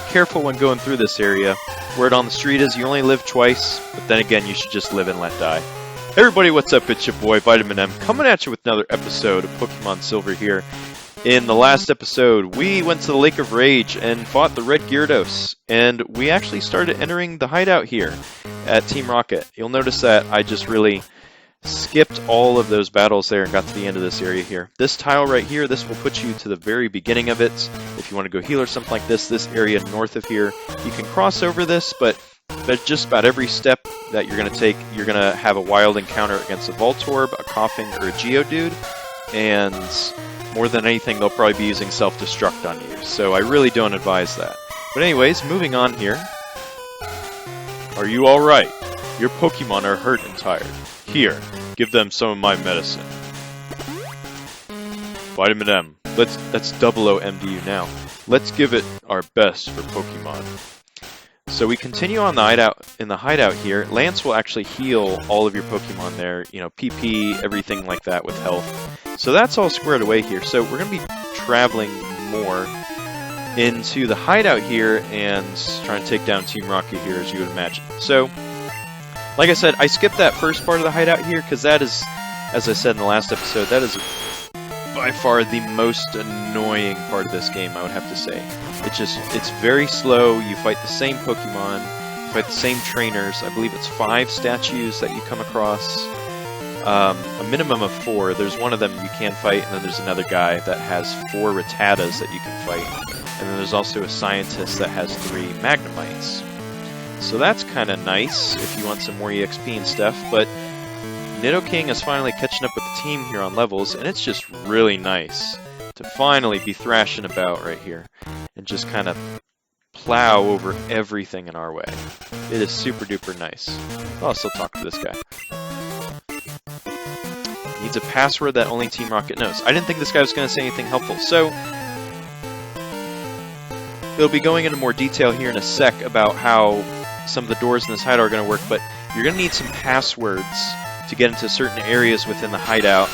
careful when going through this area. Word on the street is you only live twice, but then again, you should just live and let die. Hey everybody, what's up? It's your boy, Vitamin M, coming at you with another episode of Pokemon Silver here. In the last episode, we went to the Lake of Rage and fought the Red Gyarados, and we actually started entering the hideout here at Team Rocket. You'll notice that I just really skipped all of those battles there and got to the end of this area here. This tile right here, this will put you to the very beginning of it. If you want to go heal or something like this area north of here, you can cross over this, but just about every step that you're going to take, you're going to have a wild encounter against a Voltorb, a Coughing, or a Geodude, and more than anything, they'll probably be using self-destruct on you, so I really don't advise that. But anyways, moving on here. Are you alright? Your Pokemon are hurt and tired. Here, give them some of my medicine. Vitamin M. That's 00 MDU now. Let's give it our best for Pokemon. So we continue on the hideout here. Lance will actually heal all of your Pokemon there, you know, PP, everything like that with health. So that's all squared away here. So we're going to be traveling more into the hideout here and trying to take down Team Rocket here, as you would imagine. So, like I said, I skipped that first part of the hideout here because that is, as I said in the last episode, that is by far the most annoying part of this game, I would have to say. It's very slow. You fight the same Pokemon, you fight the same trainers. I believe it's 5 statues that you come across. A minimum of 4. There's one of them you can fight, and then there's another guy that has 4 Rattatas that you can fight. And then there's also a scientist that has 3 Magnemites. So that's kind of nice if you want some more EXP and stuff, but Nidoking is finally catching up with the team here on levels, and it's just really nice to finally be thrashing about right here and just kind of plow over everything in our way. It is super duper nice. I'll still talk to this guy. Needs a password that only Team Rocket knows. I didn't think this guy was going to say anything helpful, so he'll be going into more detail here in a sec about how some of the doors in this hideout are going to work, but you're going to need some passwords to get into certain areas within the hideout,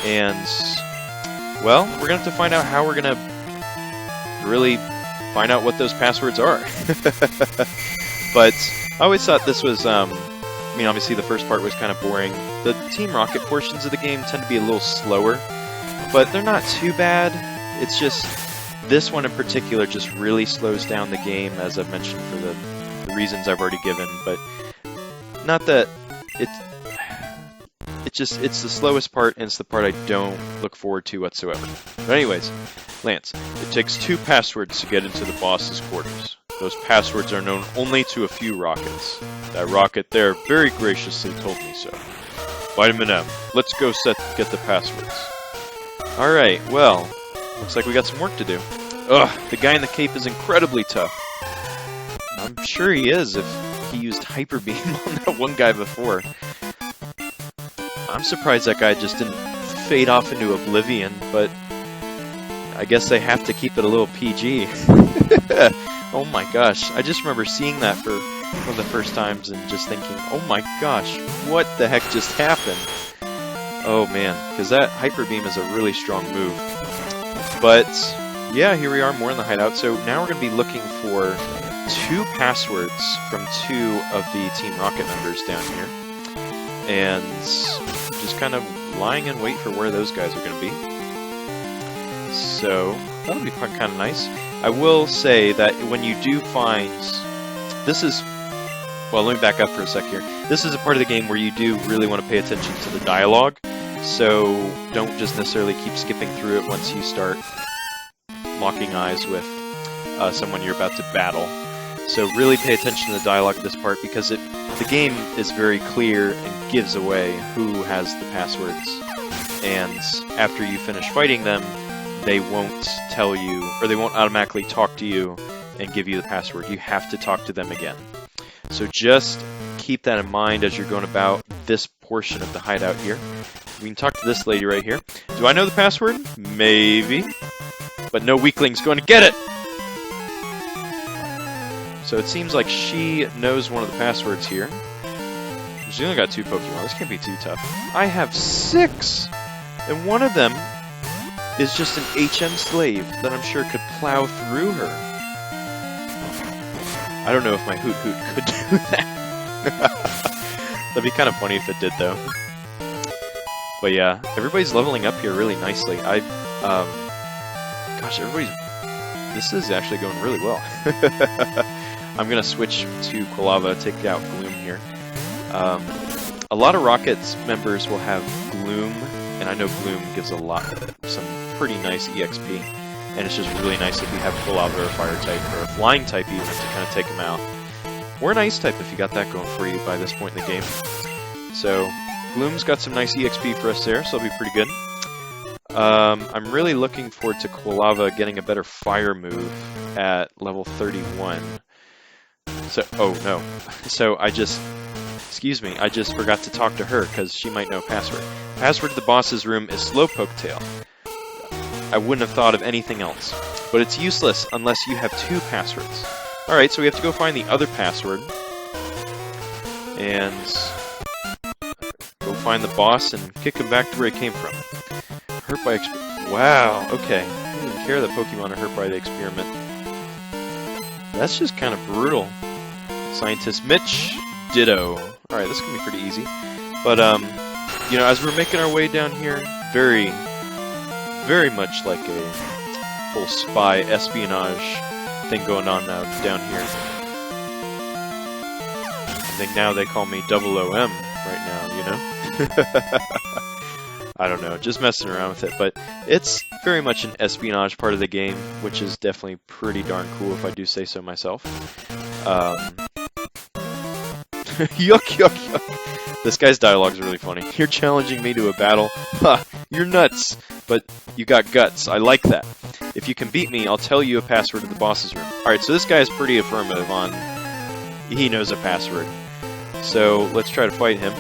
and, well, we're going to have to find out how we're going to really find out what those passwords are. But I always thought this was, I mean, obviously the first part was kind of boring. The Team Rocket portions of the game tend to be a little slower, but they're not too bad. It's just, this one in particular just really slows down the game, as I've mentioned for the reasons I've already given, but not that it's the slowest part, and it's the part I don't look forward to whatsoever. But anyways, Lance, it takes 2 passwords to get into the boss's quarters. Those passwords are known only to a few rockets. That rocket there very graciously told me so. Vitamin M, let's go get the passwords. Alright, well, looks like we got some work to do. Ugh, the guy in the cape is incredibly tough. I'm sure he is if he used Hyper Beam on that one guy before. I'm surprised that guy just didn't fade off into oblivion, but I guess they have to keep it a little PG. Oh my gosh, I just remember seeing that for one of the first times and just thinking, oh my gosh, what the heck just happened? Oh man, because that Hyper Beam is a really strong move. But yeah, here we are more in the hideout, so now we're going to be looking for 2 passwords from 2 of the Team Rocket members down here. And just kind of lying in wait for where those guys are going to be. So that'll be kind of nice. I will say that when you do find... This is... Well, let me back up for a sec here. This is a part of the game where you do really want to pay attention to the dialogue. So don't just necessarily keep skipping through it once you start locking eyes with someone you're about to battle. So really pay attention to the dialogue at this part, because the game is very clear and gives away who has the passwords. And after you finish fighting them, they won't tell you, or they won't automatically talk to you and give you the password. You have to talk to them again. So just keep that in mind as you're going about this portion of the hideout here. We can talk to this lady right here. Do I know the password? Maybe. But no weakling's going to get it! So it seems like she knows one of the passwords here. She's only got 2 Pokemon. This can't be too tough. I have 6! And one of them is just an HM slave that I'm sure could plow through her. I don't know if my Hoot Hoot could do that. That'd be kind of funny if it did, though. But yeah, everybody's leveling up here really nicely. Gosh, this is actually going really well. I'm gonna switch to Quilava, take out Gloom here. A lot of Rockets members will have Gloom, and I know Gloom gives some pretty nice EXP, and it's just really nice if you have Quilava or a Fire type, or a Flying type even, to kind of take them out. Or an Ice type if you got that going for you by this point in the game. So, Gloom's got some nice EXP for us there, so that'll be pretty good. I'm really looking forward to Quilava getting a better fire move at level 31. So, oh no. So I just forgot to talk to her because she might know password. Password to the boss's room is Slowpoke Tail. I wouldn't have thought of anything else. But it's useless unless you have 2 passwords. Alright, so we have to go find the other password. And go find the boss and kick him back to where he came from. Hurt by experiment. Wow, okay. I don't even care that Pokemon are hurt by the experiment. That's just kind of brutal. Scientist Mitch, ditto. Alright, this can be pretty easy. But, you know, as we're making our way down here, very much like a whole spy espionage thing going on now down here. I think now they call me 00M right now, you know? I don't know, just messing around with it, but it's very much an espionage part of the game, which is definitely pretty darn cool if I do say so myself. Yuck, yuck, yuck. This guy's dialogue is really funny. You're challenging me to a battle? Ha! You're nuts! But you got guts. I like that. If you can beat me, I'll tell you a password to the boss's room. Alright, so this guy is pretty affirmative on... He knows a password. So, let's try to fight him.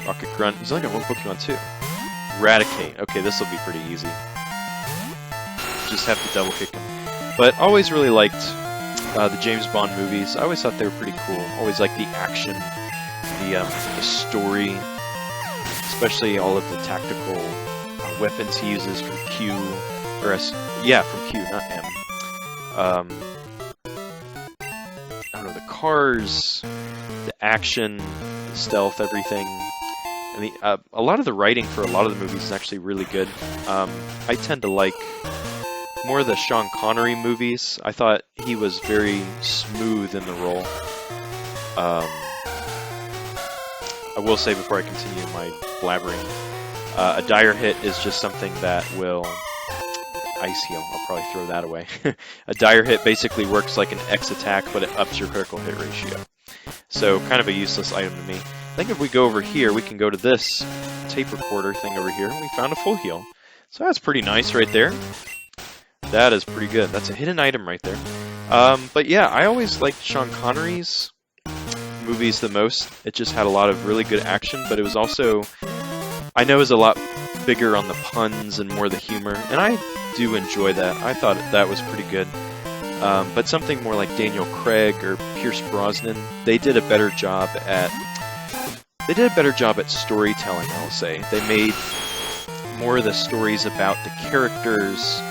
Rocket Grunt. He's only got 1 Pokemon too. Eradicate. Okay, this will be pretty easy. Just have to double kick him. But always really liked the James Bond movies. I always thought they were pretty cool. Always liked the action, the story, especially all of the tactical weapons he uses from Q, or S. Yeah, from Q, not M. I don't know, the cars, the action, the stealth, everything. And a lot of the writing for a lot of the movies is actually really good. I tend to like more of the Sean Connery movies. I thought he was very smooth in the role. I will say before I continue my blabbering, a dire hit is just something that will... Ice Heal, I'll probably throw that away. A dire hit basically works like an X attack, but it ups your critical hit ratio. So, kind of a useless item to me. I think if we go over here, we can go to this tape recorder thing over here, and we found a full heal. So that's pretty nice right there. That is pretty good. That's a hidden item right there. But yeah, I always liked Sean Connery's movies the most. It just had a lot of really good action, but it was also... I know it was a lot bigger on the puns and more the humor, and I do enjoy that. I thought that was pretty good. But something more like Daniel Craig or Pierce Brosnan, they did a better job at storytelling, I'll say. They made more of the stories about the characters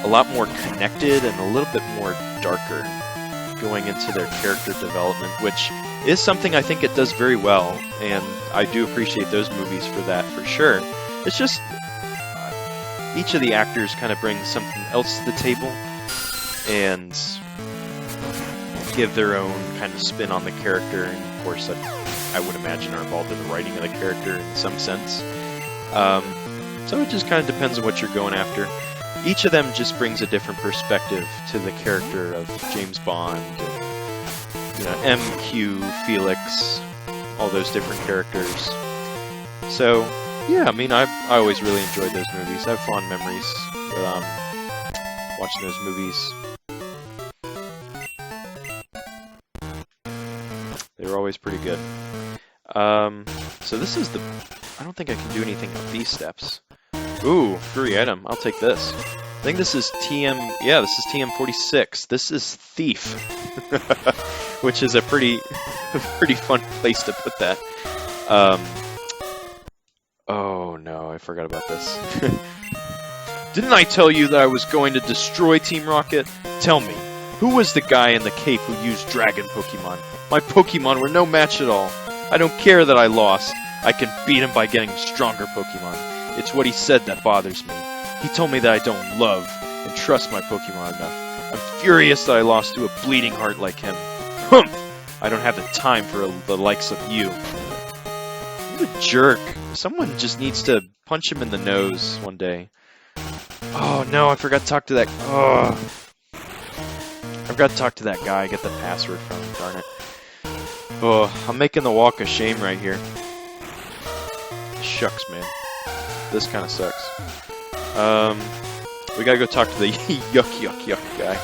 a lot more connected and a little bit more darker going into their character development, which is something I think it does very well, and I do appreciate those movies for that, for sure. It's just each of the actors kind of brings something else to the table and give their own kind of spin on the character, and of course I would imagine are involved in the writing of the character in some sense. So it just kind of depends on what you're going after. Each of them just brings a different perspective to the character of James Bond, and, you know, MQ, Felix, all those different characters. So, yeah, I mean, I always really enjoyed those movies. I have fond memories watching those movies. They were always pretty good. So this is the... I don't think I can do anything up these steps. Ooh, free item. I'll take this. I think this is TM... Yeah, this is TM46. This is Thief. Which is a pretty fun place to put that. Oh no, I forgot about this. Didn't I tell you that I was going to destroy Team Rocket? Tell me, Who was the guy in the cape who used dragon Pokemon? My Pokemon were no match at all. I don't care that I lost. I can beat him by getting stronger Pokemon. It's what he said that bothers me. He told me that I don't love and trust my Pokemon enough. I'm furious that I lost to a bleeding heart like him. Humph! I don't have the time for the likes of you. What a jerk. Someone just needs to punch him in the nose one day. Oh no, I forgot to talk to that... Oh. I forgot to talk to that guy, get the password from him, darn it. Oh, I'm making the walk of shame right here. Shucks, man. This kind of sucks. We gotta go talk to the yuck guy.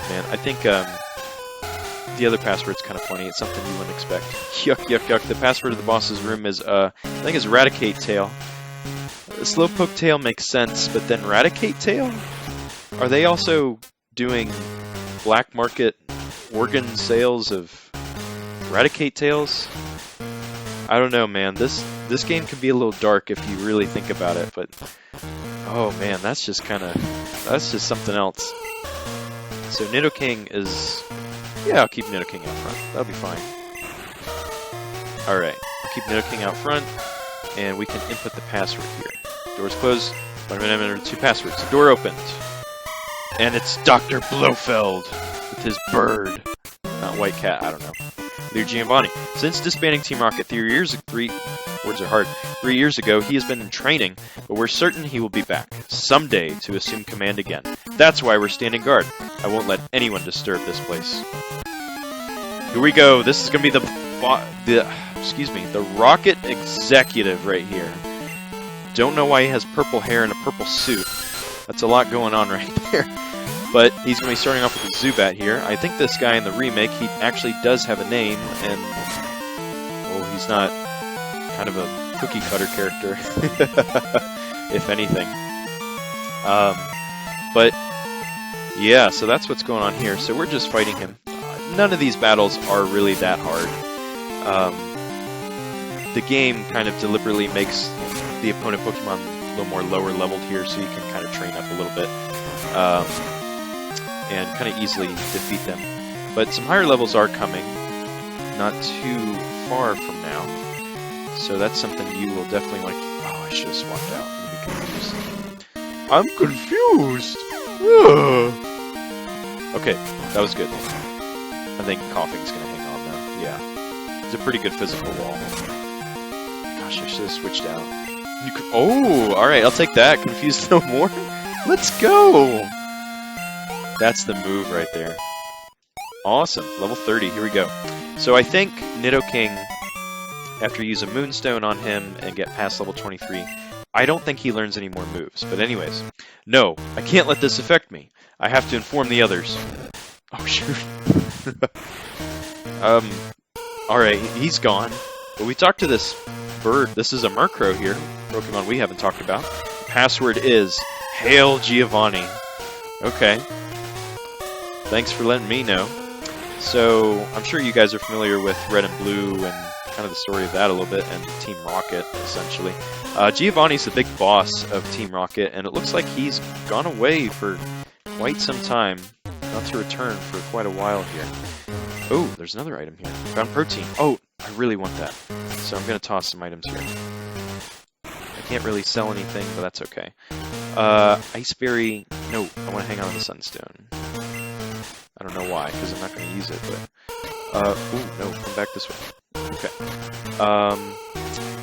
Man, I think, the other password's kind of funny. It's something you wouldn't expect. Yuck. The password of the boss's room is, I think it's Raticate Tail. Slowpoke Tail makes sense, but then Raticate Tail? Are they also doing black market organ sales of Raticate Tails? I don't know, man. This game can be a little dark if you really think about it, but oh man, that's just something else. So Nidoking is... Yeah, I'll keep Nidoking out front. That'll be fine. Alright, I'll keep Nidoking out front, and we can input the password here. Door's closed. I'm going to enter 2 passwords. The door opened. And it's Dr. Blofeld with his bird. Not White Cat, I don't know. Dear Giovanni, since disbanding Team Rocket 3 years ago, he has been in training, but we're certain he will be back someday to assume command again. That's why we're standing guard. I won't let anyone disturb this place. Here we go. This is gonna be the Rocket Executive right here. Don't know why he has purple hair and a purple suit. That's a lot going on right there. But he's going to be starting off with a Zubat here. I think this guy in the remake, he actually does have a name, and... well, he's not kind of a cookie-cutter character, if anything. But, yeah, so that's what's going on here. So we're just fighting him. None of these battles are really that hard. The game kind of deliberately makes the opponent Pokemon a little more lower leveled here, so you can kind of train up a little bit. And kind of easily defeat them. But some higher levels are coming, not too far from now. So that's something you will definitely want to keep... Oh, I should have swapped out. I'm confused! Okay, that was good. I think coughing's going to hang on now. Yeah. It's a pretty good physical wall. Gosh, I should have switched out. Oh, alright, I'll take that. Confused no more. Let's go! That's the move right there. Awesome. Level 30. Here we go. So I think Nidoking, after you use a Moonstone on him and get past level 23, I don't think he learns any more moves. But anyways, no, I can't let this affect me. I have to inform the others. Oh, shoot. Alright, he's gone. But we talked to this bird. This is a Murkrow here. Pokemon we haven't talked about. The password is Hail Giovanni. Okay. Thanks for letting me know. So, I'm sure you guys are familiar with Red and Blue and kind of the story of that a little bit, and Team Rocket, essentially. Giovanni's the big boss of Team Rocket, and it looks like he's gone away for quite some time. Not to return for quite a while here. Oh, there's another item here. Found protein. Oh, I really want that. So I'm going to toss some items here. I can't really sell anything, but that's okay. Ice Berry. No, I want to hang on to the Sunstone. I don't know why, because I'm not going to use it, but... ooh, no, come back this way. Okay.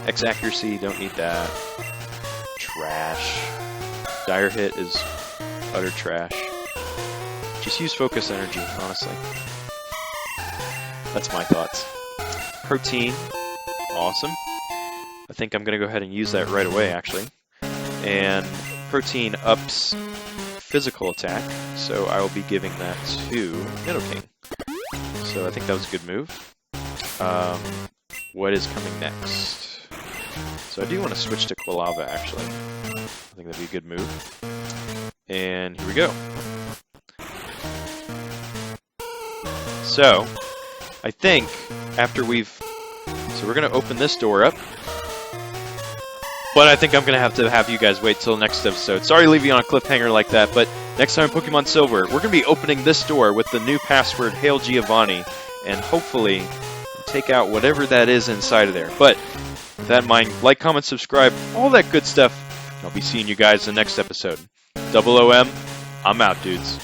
X Accuracy, don't need that. Trash. Dire Hit is utter trash. Just use Focus Energy, honestly. That's my thoughts. Protein. Awesome. I think I'm going to go ahead and use that right away, actually. And Protein ups physical attack, so I will be giving that to Nidoking. So I think that was a good move. What is coming next? So I do want to switch to Quilava, actually. I think that'd be a good move. And here we go. So, I think after we've... So we're going to open this door up. But I think I'm going to have you guys wait till next episode. Sorry to leave you on a cliffhanger like that, but Next time in Pokemon Silver, we're going to be opening this door with the new password, Hail Giovanni, and hopefully take out whatever that is inside of there. But with that in mind, like, comment, subscribe, all that good stuff. I'll be seeing you guys in the next episode. Double OM, I'm out, dudes.